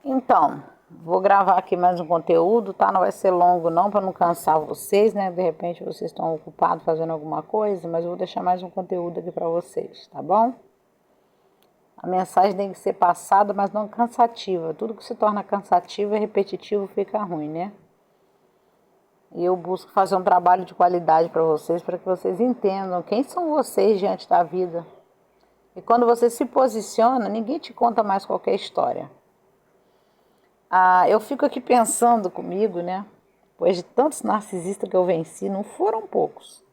Então, vou gravar aqui mais um conteúdo, tá? Não vai ser longo não, para não cansar vocês, né? De repente vocês estão ocupados fazendo alguma coisa, mas eu vou deixar mais um conteúdo aqui para vocês, tá bom? A mensagem tem que ser passada, mas não cansativa. Tudo que se torna cansativo e repetitivo fica ruim, né? E eu busco fazer um trabalho de qualidade para que vocês entendam quem são vocês diante da vida. E quando você se posiciona, ninguém te conta mais qualquer história. Eu fico aqui pensando comigo, né? Depois de tantos narcisistas que eu venci, não foram poucos.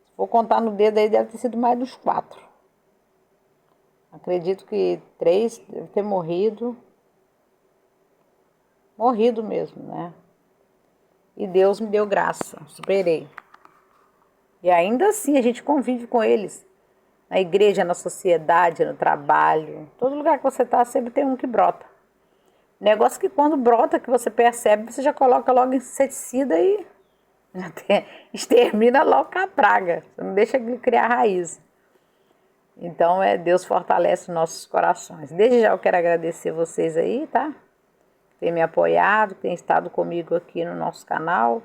Se for contar no dedo aí, deve ter sido mais dos 4. Acredito que 3 devem ter morrido. Morrido mesmo, né? E Deus me deu graça, superei. E ainda assim a gente convive com eles. Na igreja, na sociedade, no trabalho. Todo lugar que você está, sempre tem um que brota. Negócio que quando brota, que você percebe, você já coloca logo inseticida e extermina logo com a praga. Você não deixa ele criar raiz. Então, Deus fortalece os nossos corações. Desde já eu quero agradecer vocês aí, tá? Que tem me apoiado, que tem estado comigo aqui no nosso canal.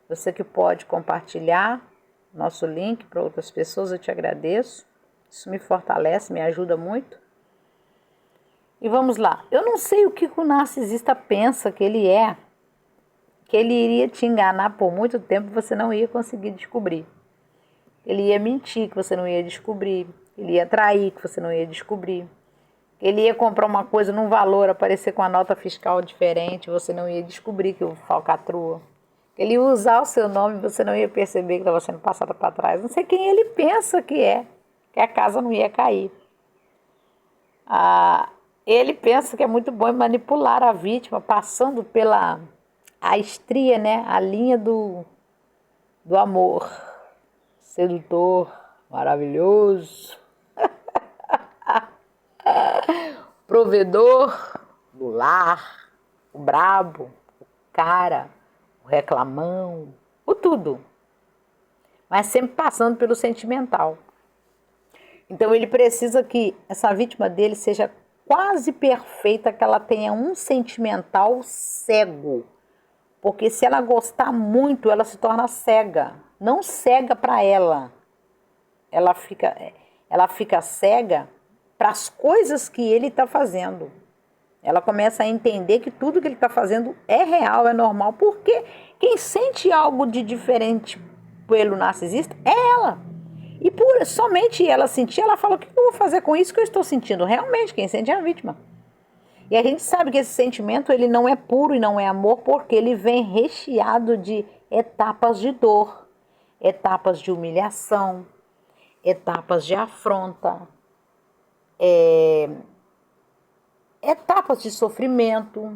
Você que pode compartilhar nosso link para outras pessoas, eu te agradeço. Isso me fortalece, me ajuda muito. E vamos lá. Eu não sei o que o narcisista pensa que ele é, que ele iria te enganar por muito tempo e você não ia conseguir descobrir. Ele ia mentir que você não ia descobrir. Ele ia trair que você não ia descobrir. Ele ia comprar uma coisa num valor, aparecer com a nota fiscal diferente, você não ia descobrir que o falcatrua. Ele ia usar o seu nome e você não ia perceber que estava sendo passada para trás. Não sei quem ele pensa que a casa não ia cair. Ele pensa que é muito bom em manipular a vítima, passando pela estria, né? A linha do amor. Sedutor, maravilhoso. Provedor do lar, o brabo, o cara, o reclamão, o tudo. Mas sempre passando pelo sentimental. Então ele precisa que essa vítima dele seja quase perfeita, que ela tenha um sentimental cego. Porque se ela gostar muito, ela se torna cega. Não cega para ela. Ela fica cega para as coisas que ele está fazendo. Ela começa a entender que tudo que ele está fazendo é real, é normal. Porque quem sente algo de diferente pelo narcisista é ela. E por somente ela sentir, ela fala: o que eu vou fazer com isso que eu estou sentindo? Realmente, quem sente é a vítima. E a gente sabe que esse sentimento ele não é puro e não é amor, porque ele vem recheado de etapas de dor, etapas de humilhação, etapas de afronta, etapas de sofrimento.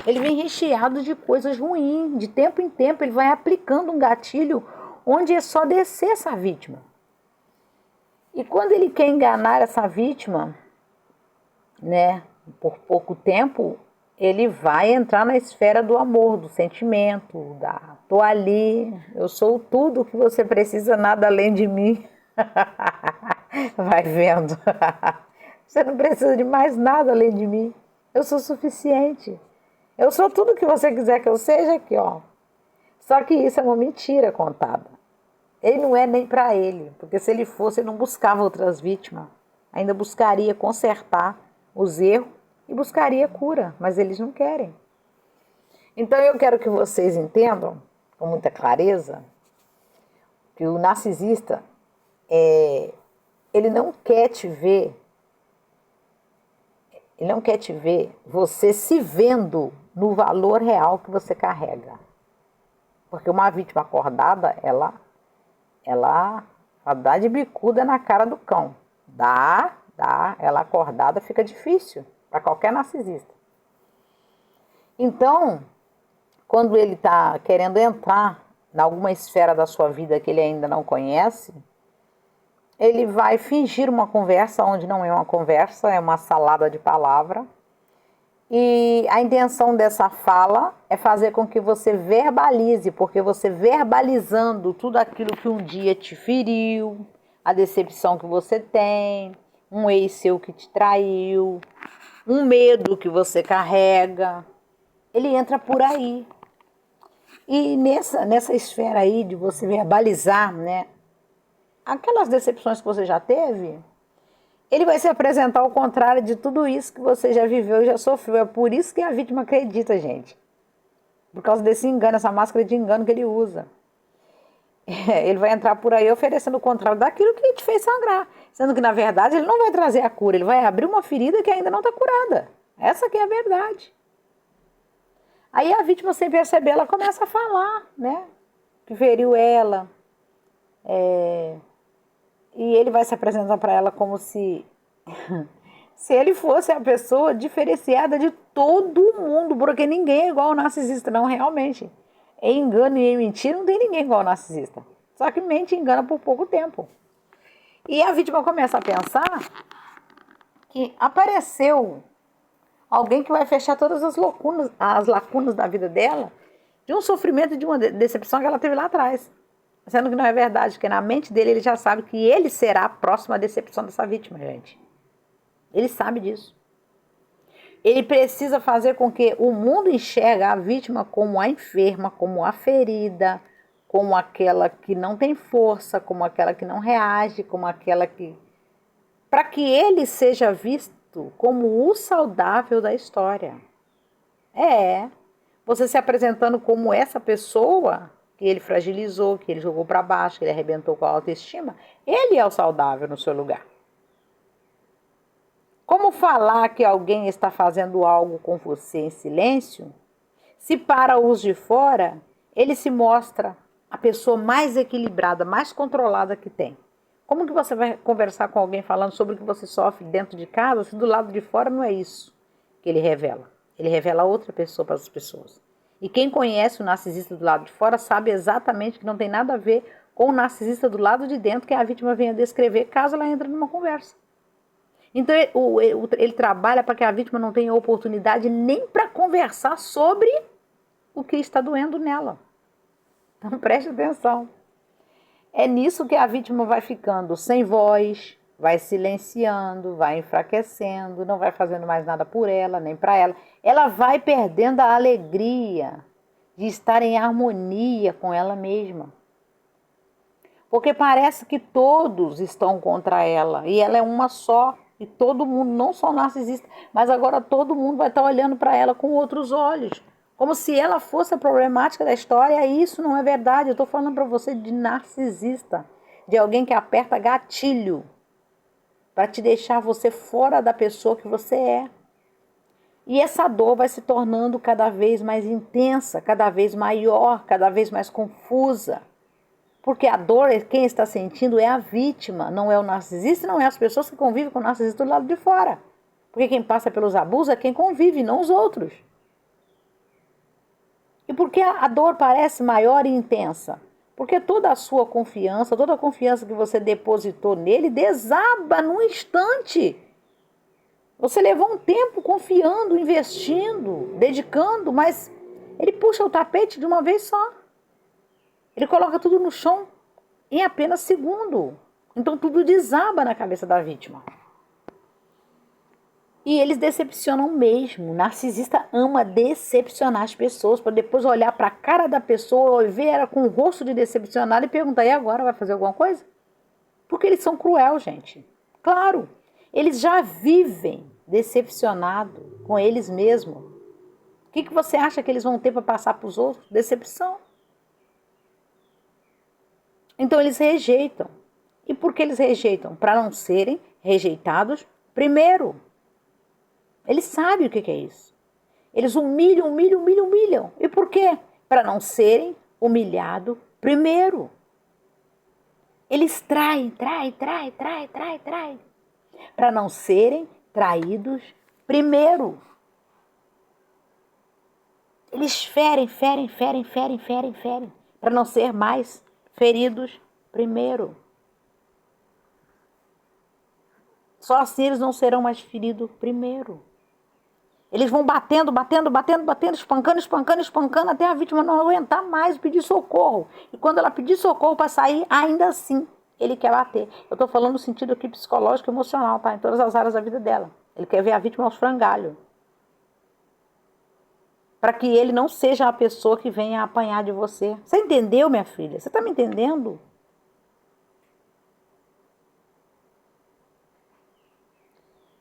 Ele vem recheado de coisas ruins. De tempo em tempo ele vai aplicando um gatilho onde é só descer essa vítima. E quando ele quer enganar essa vítima, né, por pouco tempo, ele vai entrar na esfera do amor, do sentimento, tô ali, eu sou tudo que você precisa, nada além de mim. Vai vendo. Você não precisa de mais nada além de mim. Eu sou suficiente. Eu sou tudo que você quiser que eu seja aqui, ó. Só que isso é uma mentira contada. Ele não é nem para ele, porque se ele fosse, ele não buscava outras vítimas. Ainda buscaria consertar os erros e buscaria cura, mas eles não querem. Então eu quero que vocês entendam, com muita clareza, que o narcisista, ele não quer te ver, você se vendo no valor real que você carrega. Porque uma vítima acordada, ela dá de bicuda na cara do cão. Ela acordada fica difícil para qualquer narcisista. Então, quando ele está querendo entrar em alguma esfera da sua vida que ele ainda não conhece, ele vai fingir uma conversa onde não é uma conversa, é uma salada de palavra. E a intenção dessa fala é fazer com que você verbalize, porque você verbalizando tudo aquilo que um dia te feriu, a decepção que você tem, um ex seu que te traiu, um medo que você carrega. Ele entra por aí. E nessa esfera aí de você verbalizar, né, aquelas decepções que você já teve, ele vai se apresentar ao contrário de tudo isso que você já viveu e já sofreu. É por isso que a vítima acredita, gente. Por causa desse engano, essa máscara de engano que ele usa. Ele vai entrar por aí oferecendo o contrário daquilo que te fez sangrar. Sendo que, na verdade, ele não vai trazer a cura. Ele vai abrir uma ferida que ainda não está curada. Essa que é a verdade. Aí a vítima, sem perceber, ela começa a falar, né? Que feriu ela. E ele vai se apresentar para ela como se ele fosse a pessoa diferenciada de todo mundo, porque ninguém é igual ao narcisista, não, realmente. Em engano e em mentira não tem ninguém igual ao narcisista. Só que mente e engana por pouco tempo. E a vítima começa a pensar que apareceu alguém que vai fechar todas as lacunas da vida dela, de um sofrimento e de uma decepção que ela teve lá atrás. Sendo que não é verdade, porque na mente dele ele já sabe que ele será a próxima decepção dessa vítima, gente. Ele sabe disso. Ele precisa fazer com que o mundo enxergue a vítima como a enferma, como a ferida, como aquela que não tem força, como aquela que não reage, como aquela que... Para que ele seja visto como o saudável da história. Você se apresentando como essa pessoa que ele fragilizou, que ele jogou para baixo, que ele arrebentou com a autoestima, ele é o saudável no seu lugar. Como falar que alguém está fazendo algo com você em silêncio, se para os de fora, ele se mostra a pessoa mais equilibrada, mais controlada que tem? Como que você vai conversar com alguém falando sobre o que você sofre dentro de casa, se do lado de fora não é isso que ele revela? Ele revela outra pessoa para as pessoas. E quem conhece o narcisista do lado de fora sabe exatamente que não tem nada a ver com o narcisista do lado de dentro que a vítima venha descrever caso ela entre numa conversa. Então ele trabalha para que a vítima não tenha oportunidade nem para conversar sobre o que está doendo nela. Então preste atenção. É nisso que a vítima vai ficando sem voz, vai silenciando, vai enfraquecendo, não vai fazendo mais nada por ela, nem para ela. Ela vai perdendo a alegria de estar em harmonia com ela mesma. Porque parece que todos estão contra ela e ela é uma só. E todo mundo, não só narcisista, mas agora todo mundo vai estar olhando para ela com outros olhos. Como se ela fosse a problemática da história, e isso não é verdade. Eu estou falando para você de narcisista, de alguém que aperta gatilho para te deixar você fora da pessoa que você é. E essa dor vai se tornando cada vez mais intensa, cada vez maior, cada vez mais confusa. Porque a dor, quem está sentindo é a vítima, não é o narcisista, não é as pessoas que convivem com o narcisista do lado de fora. Porque quem passa pelos abusos é quem convive, não os outros. E por que a dor parece maior e intensa? Porque toda a sua confiança, toda a confiança que você depositou nele desaba num instante. Você levou um tempo confiando, investindo, dedicando, mas ele puxa o tapete de uma vez só. Ele coloca tudo no chão em apenas segundo. Então tudo desaba na cabeça da vítima. E eles decepcionam mesmo. O narcisista ama decepcionar as pessoas para depois olhar para a cara da pessoa e ver ela com o rosto de decepcionada e perguntar: e agora, vai fazer alguma coisa? Porque eles são cruel, gente. Claro, eles já vivem decepcionados com eles mesmos. O que você acha que eles vão ter para passar para os outros? Decepção. Então eles rejeitam. E por que eles rejeitam? Para não serem rejeitados primeiro. Eles sabem o que é isso. Eles humilham. E por quê? Para não serem humilhados primeiro. Eles traem. Para não serem traídos primeiro. Eles ferem. Para não ser mais feridos primeiro. Só assim eles não serão mais feridos primeiro. Eles vão batendo, espancando, até a vítima não aguentar mais pedir socorro. E quando ela pedir socorro para sair, ainda assim, ele quer bater. Eu estou falando no sentido aqui psicológico e emocional, tá? Em todas as áreas da vida dela. Ele quer ver a vítima aos frangalhos. Para que ele não seja a pessoa que venha apanhar de você. Você entendeu, minha filha? Você está me entendendo?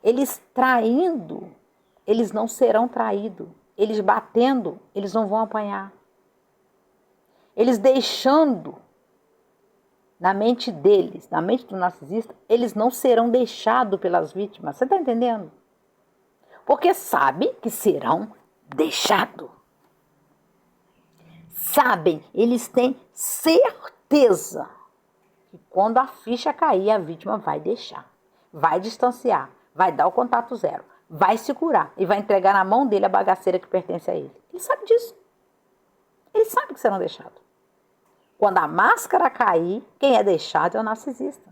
Eles traindo, eles não serão traídos. Eles batendo, eles não vão apanhar. Eles deixando na mente deles, na mente do narcisista, eles não serão deixados pelas vítimas. Você está entendendo? Porque sabe que serão deixados. Sabem, eles têm certeza que quando a ficha cair, a vítima vai deixar, vai distanciar, vai dar o contato zero, vai se curar e vai entregar na mão dele a bagaceira que pertence a ele. Ele sabe disso. Ele sabe que serão deixados. Quando a máscara cair, quem é deixado é o narcisista.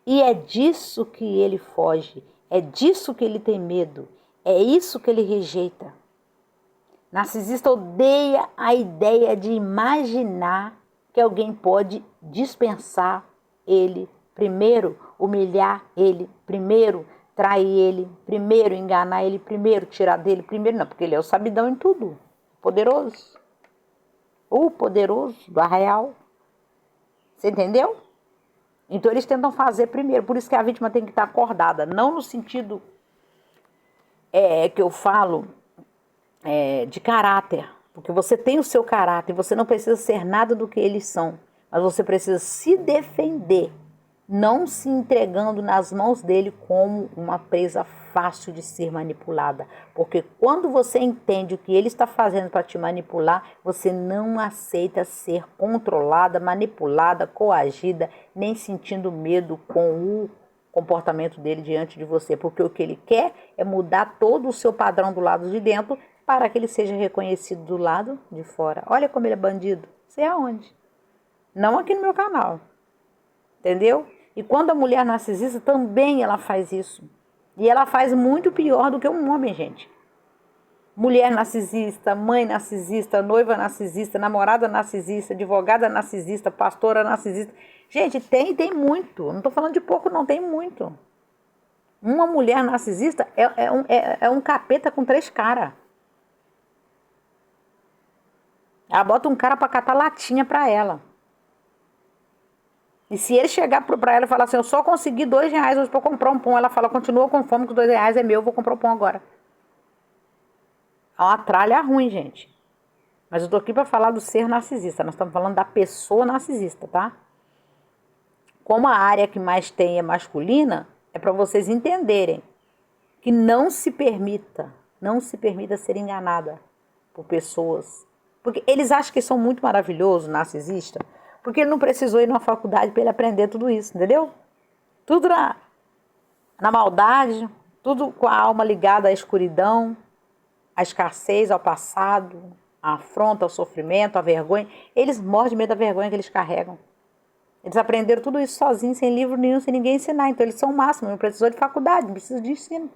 E é disso que ele foge, é disso que ele tem medo, é isso que ele rejeita. Narcisista odeia a ideia de imaginar que alguém pode dispensar ele primeiro, humilhar ele primeiro, trair ele primeiro, enganar ele primeiro, tirar dele primeiro. Não, porque ele é o sabidão em tudo, poderoso. O poderoso do arraial. Você entendeu? Então eles tentam fazer primeiro. Por isso que a vítima tem que estar acordada. Não no sentido que eu falo de caráter. Porque você tem o seu caráter. Você não precisa ser nada do que eles são. Mas você precisa se defender. Não se entregando nas mãos dele como uma presa fácil de ser manipulada. Porque quando você entende o que ele está fazendo para te manipular, você não aceita ser controlada, manipulada, coagida, nem sentindo medo com o comportamento dele diante de você. Porque o que ele quer é mudar todo o seu padrão do lado de dentro para que ele seja reconhecido do lado de fora. Olha como ele é bandido. Sei aonde? Não aqui no meu canal. Entendeu? E quando a mulher narcisista também ela faz isso. E ela faz muito pior do que um homem, gente. Mulher narcisista, mãe narcisista, noiva narcisista, namorada narcisista, advogada narcisista, pastora narcisista. Gente, tem muito. Não estou falando de pouco, não, tem muito. Uma mulher narcisista é um capeta com 3 caras. Ela bota um cara para catar latinha para ela. E se ele chegar para ela e falar assim, eu só consegui R$2 hoje para comprar um pão, ela fala, continua com fome que os R$2 é meu, eu vou comprar o pão agora. É uma tralha ruim, gente. Mas eu tô aqui para falar do ser narcisista, nós estamos falando da pessoa narcisista, tá? Como a área que mais tem é masculina, é para vocês entenderem que não se permita ser enganada por pessoas. Porque eles acham que são muito maravilhosos, narcisistas, porque ele não precisou ir numa faculdade para ele aprender tudo isso, entendeu? Tudo na maldade, tudo com a alma ligada à escuridão, à escassez, ao passado, à afronta, ao sofrimento, à vergonha. Eles morrem de medo da vergonha que eles carregam. Eles aprenderam tudo isso sozinhos, sem livro nenhum, sem ninguém ensinar. Então eles são o máximo, não precisou de faculdade, não precisa de ensino.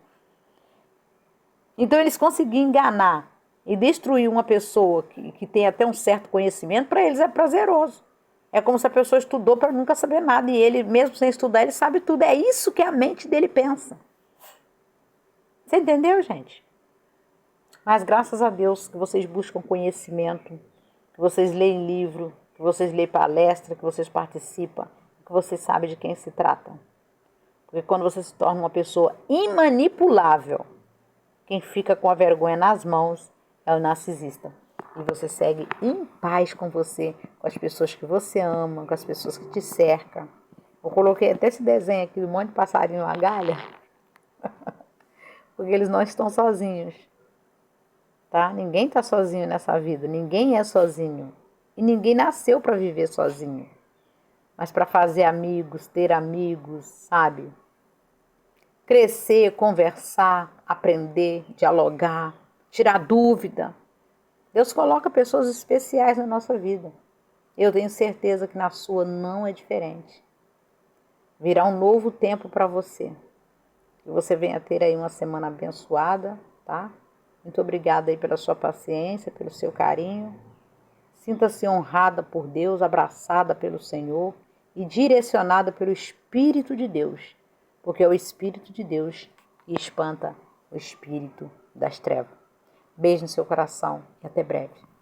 Então eles conseguiram enganar e destruir uma pessoa que tem até um certo conhecimento, para eles é prazeroso. É como se a pessoa estudou para nunca saber nada. E ele, mesmo sem estudar, ele sabe tudo. É isso que a mente dele pensa. Você entendeu, gente? Mas graças a Deus que vocês buscam conhecimento, que vocês leem livro, que vocês leem palestra, que vocês participam, que vocês sabem de quem se trata. Porque quando você se torna uma pessoa imanipulável, quem fica com a vergonha nas mãos é o narcisista. E você segue em paz com você, com as pessoas que você ama, com as pessoas que te cercam. Eu coloquei até esse desenho aqui, um monte de passarinho na galha, porque eles não estão sozinhos, tá? Ninguém está sozinho nessa vida, ninguém é sozinho. E ninguém nasceu para viver sozinho, mas para fazer amigos, ter amigos, sabe? Crescer, conversar, aprender, dialogar, tirar dúvida. Deus coloca pessoas especiais na nossa vida. Eu tenho certeza que na sua não é diferente. Virá um novo tempo para você. Que você venha ter aí uma semana abençoada, tá? Muito obrigada aí pela sua paciência, pelo seu carinho. Sinta-se honrada por Deus, abraçada pelo Senhor e direcionada pelo Espírito de Deus. Porque é o Espírito de Deus e espanta o espírito das trevas. Beijo no seu coração e até breve.